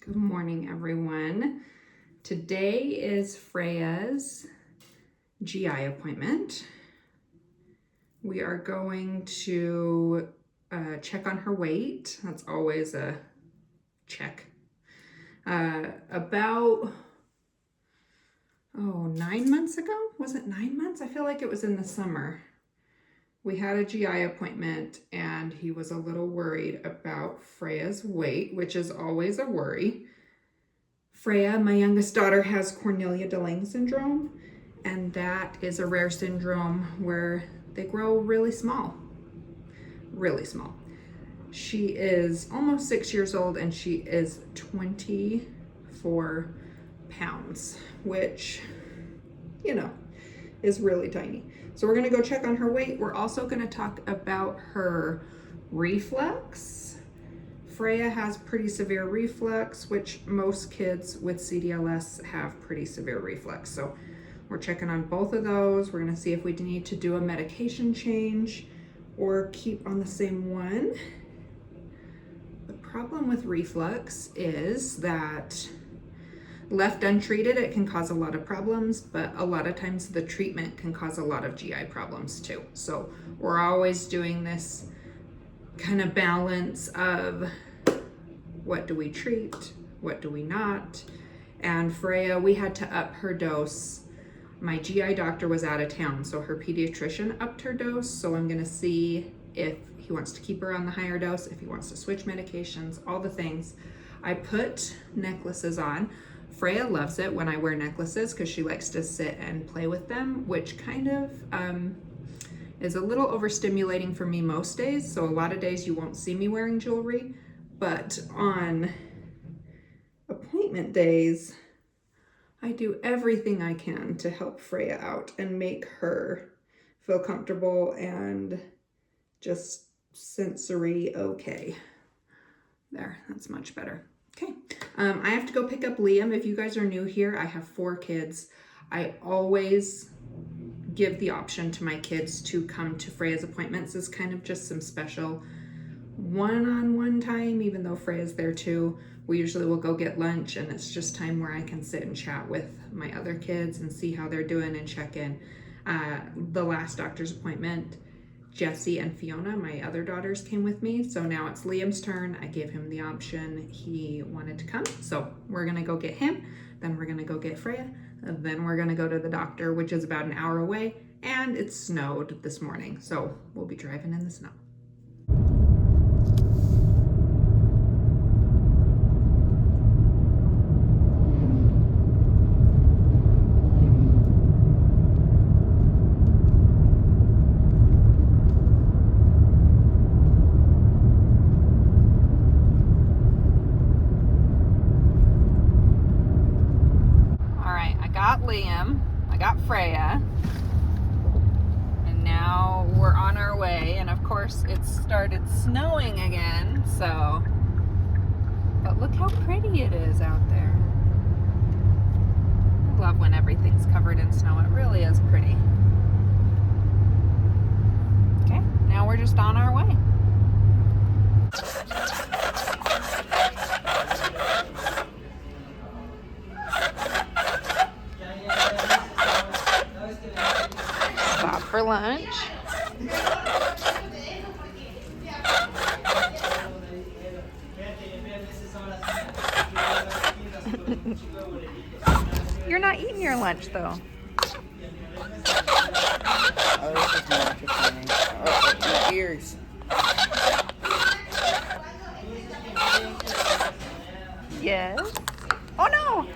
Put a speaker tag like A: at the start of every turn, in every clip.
A: Good morning, everyone. Today is Freya's GI appointment. We are going to check on her weight. That's always a check. About 9 months ago? Was it 9 months? I feel like it was in the summer. We had a GI appointment and he was a little worried about Freya's weight, which is always a worry. Freya, my youngest daughter, has Cornelia de Lange syndrome, and that is a rare syndrome where they grow really small, really small. She is almost 6 years old and she is 24 pounds, which, you know, is really tiny. So we're gonna go check on her weight. We're also gonna talk about her reflux. Freya has pretty severe reflux, which most kids with CDLS have pretty severe reflux. So we're checking on both of those. We're gonna see if we need to do a medication change or keep on the same one. The problem with reflux is that left untreated, it can cause a lot of problems, but a lot of times the treatment can cause a lot of GI problems too. So we're always doing this kind of balance of what do we treat, what do we not. And Freya, we had to up her dose. My GI doctor was out of town, so her pediatrician upped her dose. So I'm gonna see if he wants to keep her on the higher dose, if he wants to switch medications, all the things. I put necklaces on. Freya loves it when I wear necklaces because she likes to sit and play with them, which kind of is a little overstimulating for me most days. So a lot of days you won't see me wearing jewelry, but on appointment days, I do everything I can to help Freya out and make her feel comfortable and just sensory okay. There, that's much better. Okay, I have to go pick up Liam. If you guys are new here, I have 4 kids. I always give the option to my kids to come to Freya's appointments. It's kind of just some special one-on-one time, even though Freya's there too. We usually will go get lunch and it's just time where I can sit and chat with my other kids and see how they're doing and check in. The last doctor's appointment, Jessie and Fiona, my other daughters, came with me. So now it's Liam's turn. I gave him the option. He wanted to come. So we're gonna go get him. Then we're gonna go get Freya. And then we're gonna go to the doctor, which is about an hour away. And it snowed this morning. So we'll be driving in the snow. Liam, I got Freya, and now we're on our way, and of course it started snowing again, so, but look how pretty it is out there. I love when everything's covered in snow. It really is pretty. Okay, now we're just on our way. For lunch. You're not eating your lunch though.
B: Oh, this is more interesting. Oh, my ears.
A: Yes. Oh no!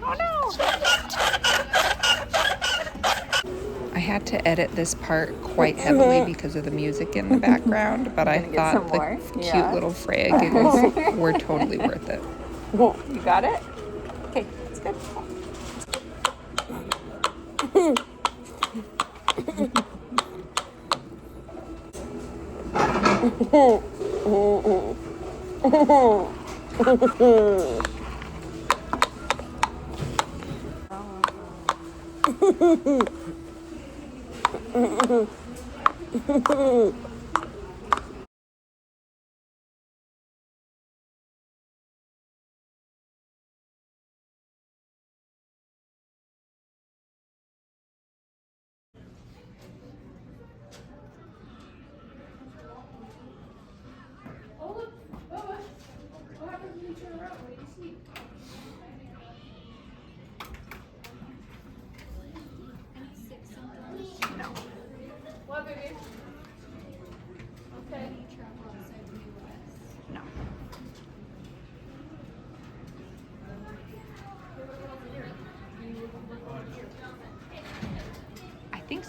A: Oh no! I had to edit this part quite heavily because of the music in the background, but I thought the cute little Freya giggles were totally worth it.
B: You got it? Okay, that's good.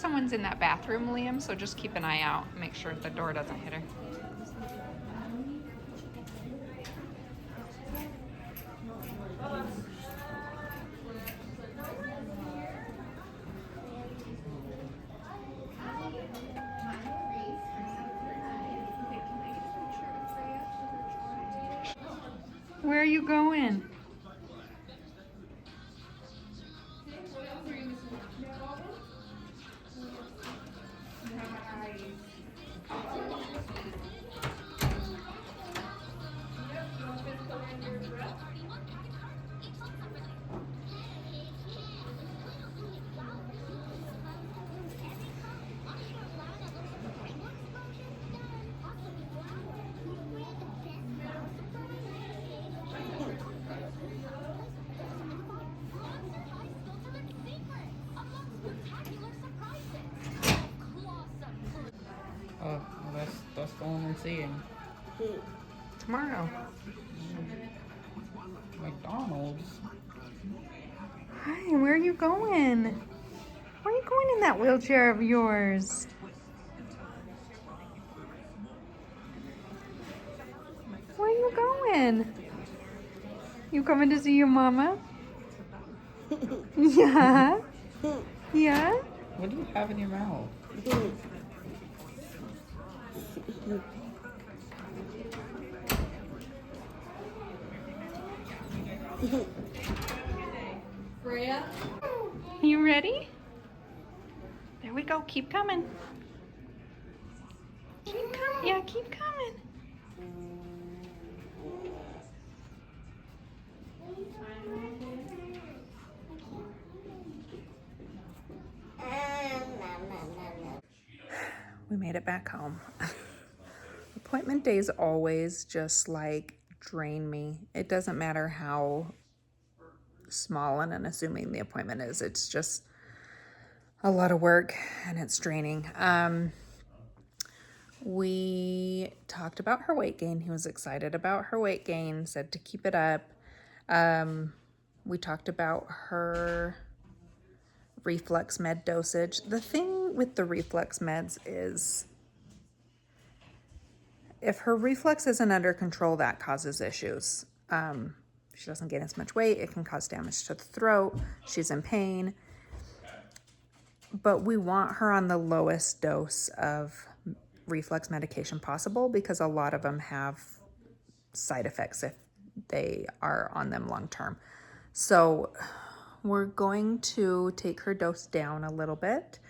A: someone's in that bathroom, Liam, so just keep an eye out. Make sure the door doesn't hit her. Where are you going?
B: Oh, well, that's going and seeing.
A: Tomorrow.
B: McDonald's.
A: Hi, where are you going? Where are you going in that wheelchair of yours? Where are you going? You coming to see your mama? Yeah? Yeah?
B: What do you have in your mouth?
A: Freya? You ready? There we go. Keep coming. Keep coming. Yeah, keep coming. We made it back home. Appointment days always just like drain me. It doesn't matter how small and unassuming the appointment is. It's just a lot of work and it's draining. We talked about her weight gain. He was excited about her weight gain, said to keep it up. We talked about her reflux med dosage. The thing with the reflux meds is if her reflux isn't under control, that causes issues. She doesn't gain as much weight. It can cause damage to the throat. She's in pain. But we want her on the lowest dose of reflux medication possible because a lot of them have side effects if they are on them long term. So we're going to take her dose down a little bit.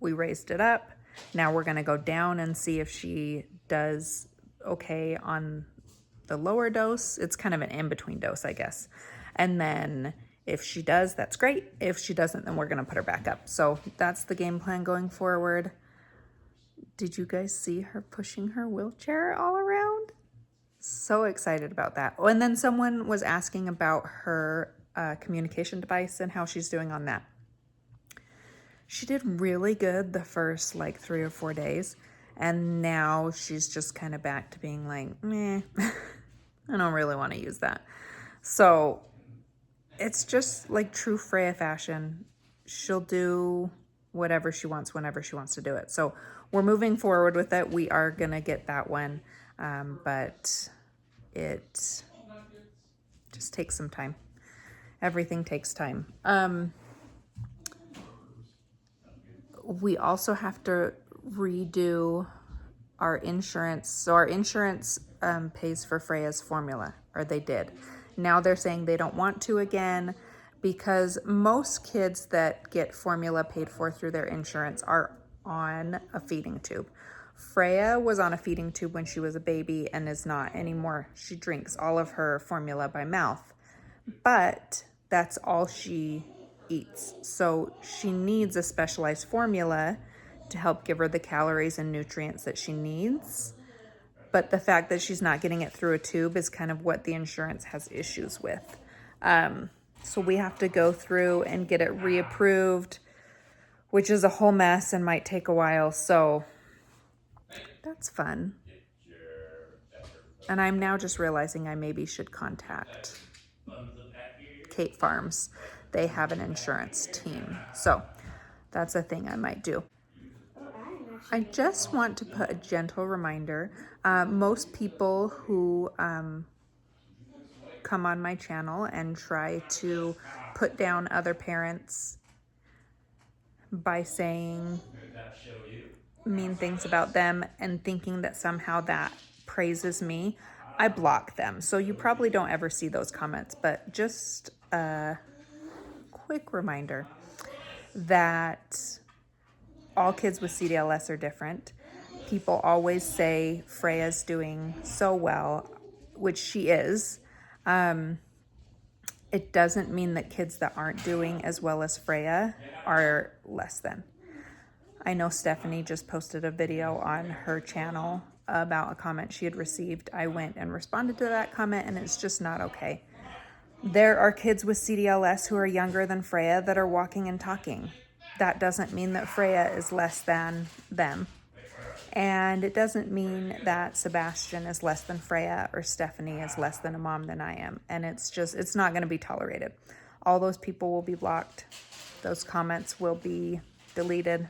A: We raised it up. Now we're going to go down and see if she does okay on the lower dose. It's kind of an in-between dose, I guess. And then if she does, that's great. If she doesn't, then we're going to put her back up. So that's the game plan going forward. Did you guys see her pushing her wheelchair all around? So excited about that. Oh, and then someone was asking about her communication device and how she's doing on that. She did really good the first like 3 or 4 days. And now she's just kind of back to being like, meh, I don't really want to use that. So it's just like true Freya fashion. She'll do whatever she wants whenever she wants to do it. So we're moving forward with it. We are going to get that one. But it just takes some time. Everything takes time. We also have to redo our insurance. So our insurance pays for Freya's formula, or they did. Now they're saying they don't want to again because most kids that get formula paid for through their insurance are on a feeding tube. Freya was on a feeding tube when she was a baby and is not anymore. She drinks all of her formula by mouth, but that's all she eats. So she needs a specialized formula to help give her the calories and nutrients that she needs. But the fact that she's not getting it through a tube is kind of what the insurance has issues with. So we have to go through and get it reapproved, which is a whole mess and might take a while. So that's fun. And I'm now just realizing I maybe should contact Kate Farms. They have an insurance team. So that's a thing I might do. I just want to put a gentle reminder. Most people who come on my channel and try to put down other parents by saying mean things about them and thinking that somehow that praises me, I block them. So you probably don't ever see those comments, but just a quick reminder that all kids with CDLS are different. People always say Freya's doing so well, which she is. It doesn't mean that kids that aren't doing as well as Freya are less than. I know Stephanie just posted a video on her channel about a comment she had received. I went and responded to that comment, and it's just not okay. There are kids with CDLS who are younger than Freya that are walking and talking. That doesn't mean that Freya is less than them. And it doesn't mean that Sebastian is less than Freya or Stephanie is less than a mom than I am. And it's not going to be tolerated. All those people will be blocked. Those comments will be deleted.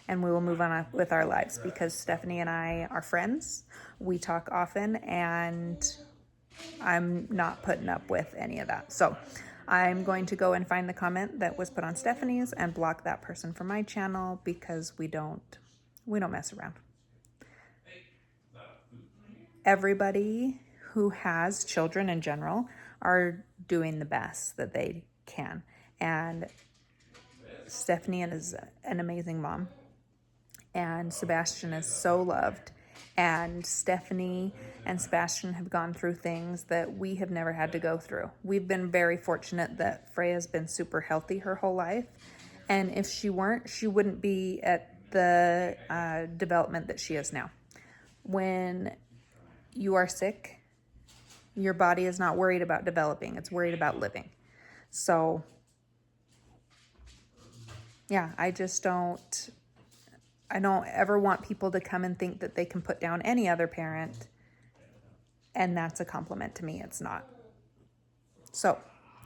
A: And we will move on with our lives because Stephanie and I are friends. We talk often, and I'm not putting up with any of that. So I'm going to go and find the comment that was put on Stephanie's and block that person from my channel because we don't mess around. Everybody who has children in general are doing the best that they can. And Stephanie is an amazing mom. And Sebastian is so loved. And Stephanie and Sebastian have gone through things that we have never had to go through. We've been very fortunate that Freya's been super healthy her whole life. And if she weren't, she wouldn't be at the development that she is now. When you are sick, your body is not worried about developing. It's worried about living. So, yeah, I don't ever want people to come and think that they can put down any other parent, and that's a compliment to me. It's not. So,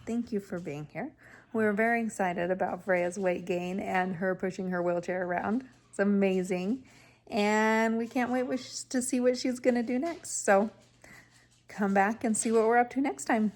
A: thank you for being here. We're very excited about Freya's weight gain and her pushing her wheelchair around. It's amazing. And we can't wait to see what she's going to do next. So, come back and see what we're up to next time.